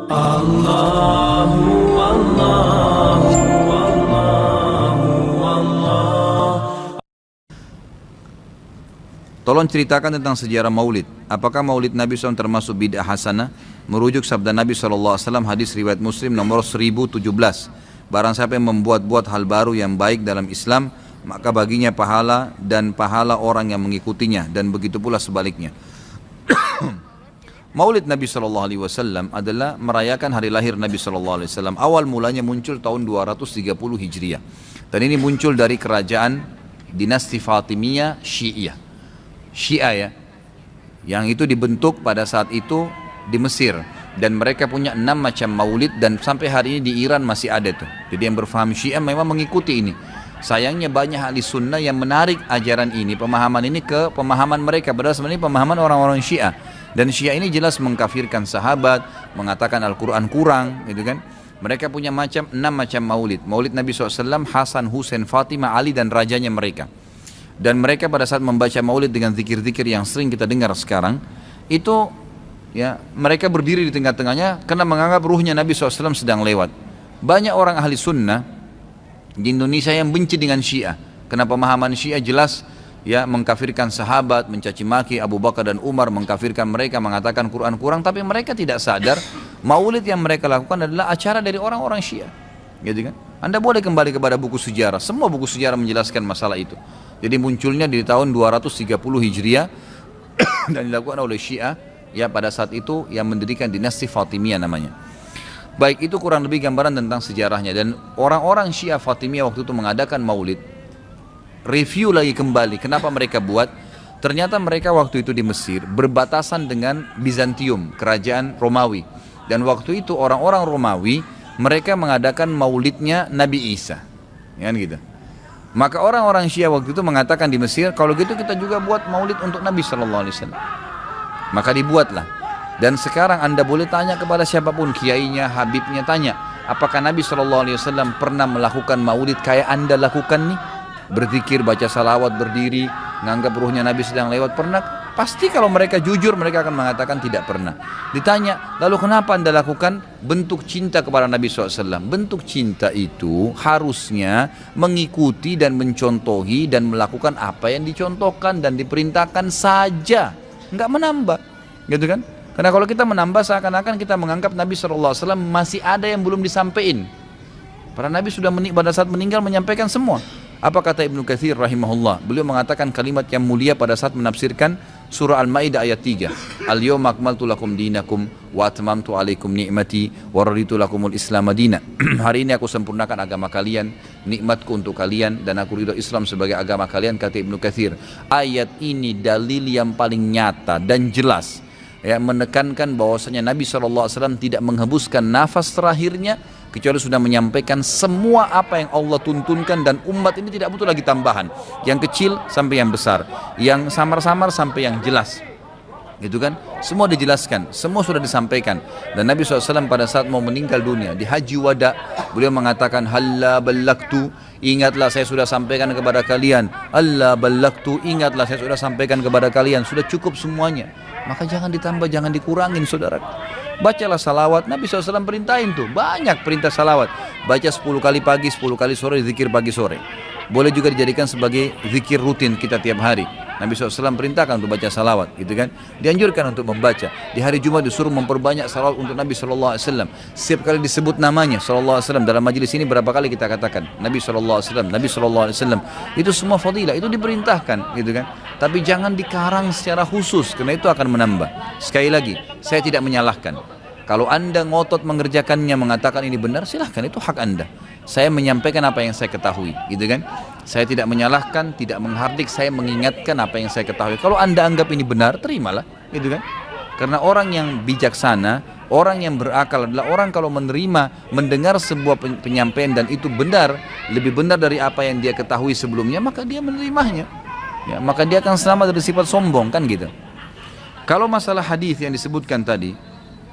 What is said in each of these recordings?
Allahu Allahu Allahu Allah. Tolong ceritakan tentang sejarah maulid. Apakah maulid Nabi SAW termasuk bid'ah hasanah? Merujuk sabda Nabi SAW, hadis riwayat Muslim nomor 1017. Barang siapa yang membuat-buat hal baru yang baik dalam Islam, maka baginya pahala dan pahala orang yang mengikutinya, dan begitu pula sebaliknya. Maulid Nabi SAW adalah merayakan hari lahir Nabi SAW. Awal mulanya muncul tahun 230 Hijriah. Dan ini muncul dari kerajaan dinasti Fatimiyah Syiah ya, yang itu dibentuk pada saat itu di Mesir, dan mereka punya 6 macam maulid, dan sampai hari ini di Iran masih ada tuh. Jadi yang berfaham Syiah memang mengikuti ini. Sayangnya banyak ahli sunnah yang menarik ajaran ini, pemahaman ini ke pemahaman mereka, padahal sebenarnya pemahaman orang-orang Syiah. Dan Syiah ini jelas mengkafirkan sahabat, mengatakan Al-Quran kurang, gitu kan. Mereka punya 6 macam maulid. Maulid Nabi SAW, Hasan, Husain, Fatimah, Ali, dan rajanya mereka. Dan mereka pada saat membaca maulid dengan zikir-zikir yang sering kita dengar sekarang, itu ya mereka berdiri di tengah-tengahnya karena menganggap ruhnya Nabi SAW sedang lewat. Banyak orang ahli sunnah di Indonesia yang benci dengan Syiah, karena pemahaman Syiah jelas ya mengkafirkan sahabat, mencaci maki Abu Bakar dan Umar, mengkafirkan mereka, mengatakan Quran kurang, tapi mereka tidak sadar maulid yang mereka lakukan adalah acara dari orang-orang Syiah, gitu kan? Anda boleh kembali kepada buku sejarah, semua buku sejarah menjelaskan masalah itu. Jadi munculnya di tahun 230 Hijriah dan dilakukan oleh Syiah ya pada saat itu yang mendirikan dinasti Fatimiyah namanya. Baik, itu kurang lebih gambaran tentang sejarahnya. Dan orang-orang Syiah Fatimiyah waktu itu mengadakan maulid. Review lagi kembali kenapa mereka buat. Ternyata mereka waktu itu di Mesir berbatasan dengan Bizantium, kerajaan Romawi. Dan waktu itu orang-orang Romawi mereka mengadakan maulidnya Nabi Isa, ya kan gitu. Maka orang-orang Syiah waktu itu mengatakan di Mesir, kalau gitu kita juga buat maulid untuk Nabi SAW. Maka dibuatlah. Dan sekarang Anda boleh tanya kepada siapapun, kiainya, habibnya, tanya, apakah Nabi SAW pernah melakukan maulid kayak Anda lakukan nih? Berzikir, baca salawat, berdiri, menganggap ruhnya Nabi sedang lewat, pernah? Pasti kalau mereka jujur, mereka akan mengatakan tidak pernah. Ditanya, lalu kenapa Anda lakukan? Bentuk cinta kepada Nabi SAW. Bentuk cinta itu harusnya mengikuti dan mencontohi dan melakukan apa yang dicontohkan dan diperintahkan saja, nggak menambah, gitu kan? Karena kalau kita menambah, seakan-akan kita menganggap Nabi SAW masih ada yang belum disampaikan. Para Nabi sudah pada saat meninggal menyampaikan semua. Apa kata Ibnu Katsir rahimahullah? Beliau mengatakan kalimat yang mulia pada saat menafsirkan surah Al-Maidah ayat 3. Al-yawma akmaltu lakum dinakum wa atmamtu alaikum ni'mati wa raditu lakumul Islam madina. Hari ini aku sempurnakan agama kalian, nikmatku untuk kalian, dan aku ridho Islam sebagai agama kalian, kata Ibnu Katsir. Ayat ini dalil yang paling nyata dan jelas ya, menekankan bahwasanya Nabi SAW tidak menghembuskan nafas terakhirnya kecuali sudah menyampaikan semua apa yang Allah tuntunkan, dan umat ini tidak butuh lagi tambahan, yang kecil sampai yang besar, yang samar-samar sampai yang jelas, gitu kan? Semua dijelaskan, semua sudah disampaikan. Dan Nabi SAW pada saat mau meninggal dunia di Haji Wada, beliau mengatakan halla ballaktu, ingatlah saya sudah sampaikan kepada kalian. Allah ballaktu, ingatlah saya sudah sampaikan kepada kalian. Sudah cukup semuanya, maka jangan ditambah, jangan dikurangin, saudara. Bacalah salawat, Nabi SAW perintahin tuh, banyak perintah salawat. Baca 10 kali pagi, 10 kali sore, zikir pagi sore. Boleh juga dijadikan sebagai zikir rutin kita tiap hari. Nabi SAW perintahkan untuk baca salawat, gitu kan? Dianjurkan untuk membaca. Di hari Jumat disuruh memperbanyak salawat untuk Nabi SAW. Setiap kali disebut namanya SAW. Dalam majelis ini berapa kali kita katakan Nabi SAW, Nabi SAW. Itu semua fadilah, itu diperintahkan, gitu kan? Tapi jangan dikarang secara khusus, karena itu akan menambah. Sekali lagi, saya tidak menyalahkan. Kalau Anda ngotot mengerjakannya, mengatakan ini benar, silahkan, itu hak Anda. Saya menyampaikan apa yang saya ketahui, gitu kan? Saya tidak menyalahkan, tidak menghardik, saya mengingatkan apa yang saya ketahui. Kalau Anda anggap ini benar, terimalah, gitu kan? Karena orang yang bijaksana, orang yang berakal adalah orang kalau menerima, mendengar sebuah penyampaian dan itu benar, lebih benar dari apa yang dia ketahui sebelumnya, maka dia menerimanya. Ya, maka dia akan selamat dari sifat sombong, kan gitu. Kalau masalah hadis yang disebutkan tadi,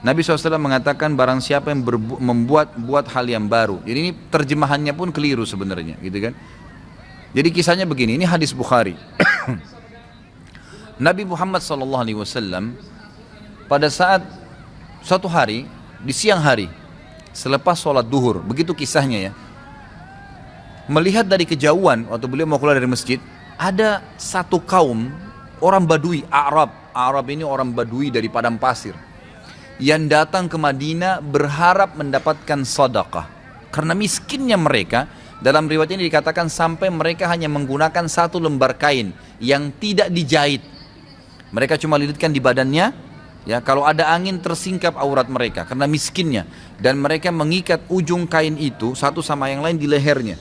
Nabi SAW mengatakan barang siapa yang membuat hal yang baru. Jadi ini terjemahannya pun keliru sebenarnya, gitu kan? Jadi kisahnya begini, ini hadis Bukhari. Nabi Muhammad SAW pada saat suatu hari di siang hari, selepas sholat duhur, begitu kisahnya ya. Melihat dari kejauhan, waktu beliau mau keluar dari masjid, ada satu kaum, orang Badui, Arab ini orang Badui dari padang pasir, yang datang ke Madinah berharap mendapatkan sedekah. Karena miskinnya mereka, dalam riwayat ini dikatakan sampai mereka hanya menggunakan satu lembar kain yang tidak dijahit. Mereka cuma lilitkan di badannya, ya, kalau ada angin tersingkap aurat mereka karena miskinnya, dan mereka mengikat ujung kain itu satu sama yang lain di lehernya,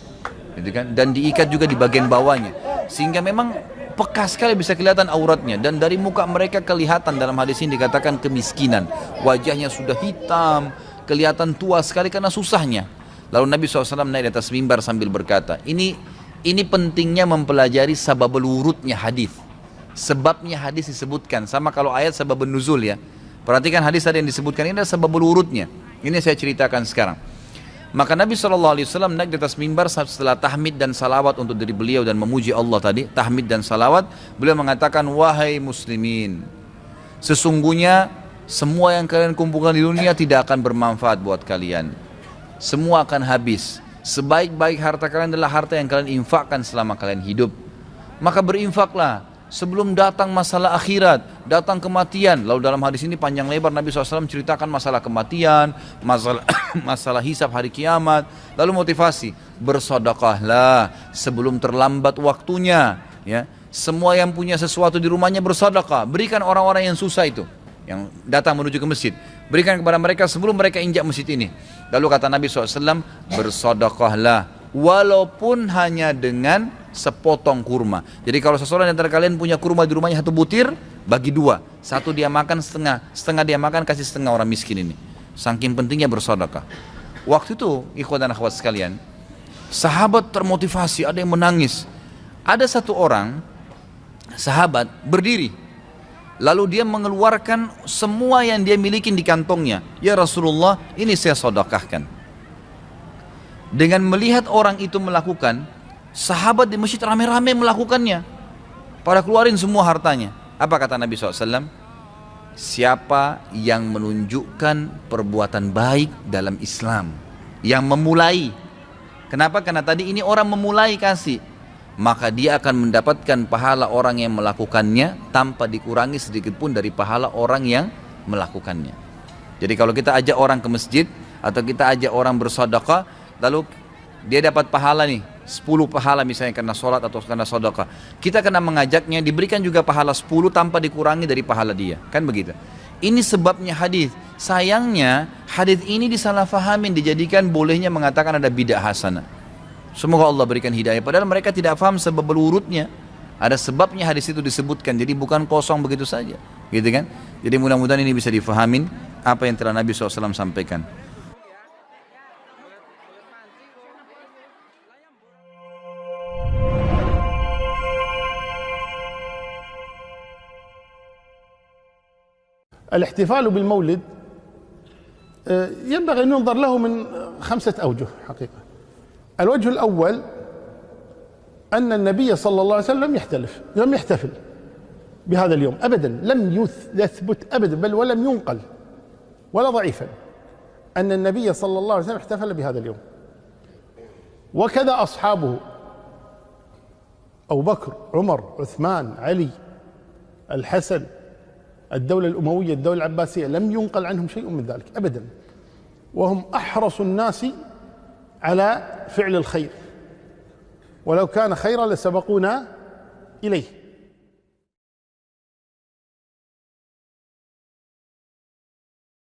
gitu kan? Dan diikat juga di bagian bawahnya, sehingga memang peka sekali bisa kelihatan auratnya. Dan dari muka mereka kelihatan, dalam hadis ini dikatakan kemiskinan, wajahnya sudah hitam, kelihatan tua sekali karena susahnya. Lalu Nabi SAW naik di atas mimbar sambil berkata, ini pentingnya mempelajari sababul wurudnya hadis. Sebabnya hadis disebutkan, sama kalau ayat sababun nuzul ya. Perhatikan hadis tadi yang disebutkan, ini adalah sababul wurudnya. Ini saya ceritakan sekarang. Maka Nabi SAW naik di atas mimbar setelah tahmid dan salawat untuk diri beliau dan memuji Allah tadi, tahmid dan salawat, beliau mengatakan, wahai muslimin, sesungguhnya semua yang kalian kumpulkan di dunia tidak akan bermanfaat buat kalian. Semua akan habis. Sebaik-baik harta kalian adalah harta yang kalian infakkan selama kalian hidup. Maka berinfaklah sebelum datang masalah akhirat, datang kematian. Lalu dalam hadis ini panjang lebar Nabi SAW ceritakan masalah kematian, masalah hisab hari kiamat. Lalu motivasi, bersedekahlah sebelum terlambat waktunya. Ya, semua yang punya sesuatu di rumahnya bersedekah. Berikan orang-orang yang susah itu, yang datang menuju ke masjid, berikan kepada mereka sebelum mereka injak masjid ini. Lalu kata Nabi SAW, bersedekahlah walaupun hanya dengan sepotong kurma. Jadi kalau seseorang di antara kalian punya kurma di rumahnya satu butir, bagi dua, satu dia makan setengah dia makan, kasih setengah orang miskin ini. Saking pentingnya bersedekah. Waktu itu ikhwan dan akhwat sekalian, sahabat termotivasi, ada yang menangis. Ada satu orang sahabat berdiri, lalu dia mengeluarkan semua yang dia miliki di kantongnya. Ya Rasulullah, ini saya sedekahkan. Dengan melihat orang itu melakukan, sahabat di masjid rame-rame melakukannya. Pada keluarin semua hartanya. Apa kata Nabi SAW? Siapa yang menunjukkan perbuatan baik dalam Islam, yang memulai. Kenapa? Karena tadi ini orang memulai kasih, maka dia akan mendapatkan pahala orang yang melakukannya tanpa dikurangi sedikit pun dari pahala orang yang melakukannya. Jadi kalau kita ajak orang ke masjid atau kita ajak orang bersedekah, lalu dia dapat pahala nih 10 pahala misalnya karena sholat atau karena sedekah, kita kena mengajaknya, diberikan juga pahala 10 tanpa dikurangi dari pahala dia, kan begitu. Ini sebabnya hadis. Sayangnya hadis ini disalahfahamin, dijadikan bolehnya mengatakan ada bidah hasanah. Semoga Allah berikan hidayah. Padahal mereka tidak faham sebab urutnya. Ada sebabnya hadis itu disebutkan. Jadi bukan kosong begitu saja, gitu kan? Jadi mudah-mudahan ini bisa difahamin apa yang telah Nabi SAW sampaikan. الاحتفال بالمولد ينبغي أن ينظر له من 5 أوجه حقيقة. الوجه الأول أن النبي صلى الله عليه وسلم لم يحتفل بهذا اليوم أبدا، لم يثبت أبدا بل ولم ينقل ولا ضعيفا أن النبي صلى الله عليه وسلم احتفل بهذا اليوم. وكذا أصحابه أبو بكر، عمر، عثمان، علي، الحسن، الدولة الأموية، الدولة العباسية، لم ينقل عنهم شيء من ذلك أبدا، وهم أحرص الناس على فعل الخير، ولو كان خيرا لسبقونا إليه.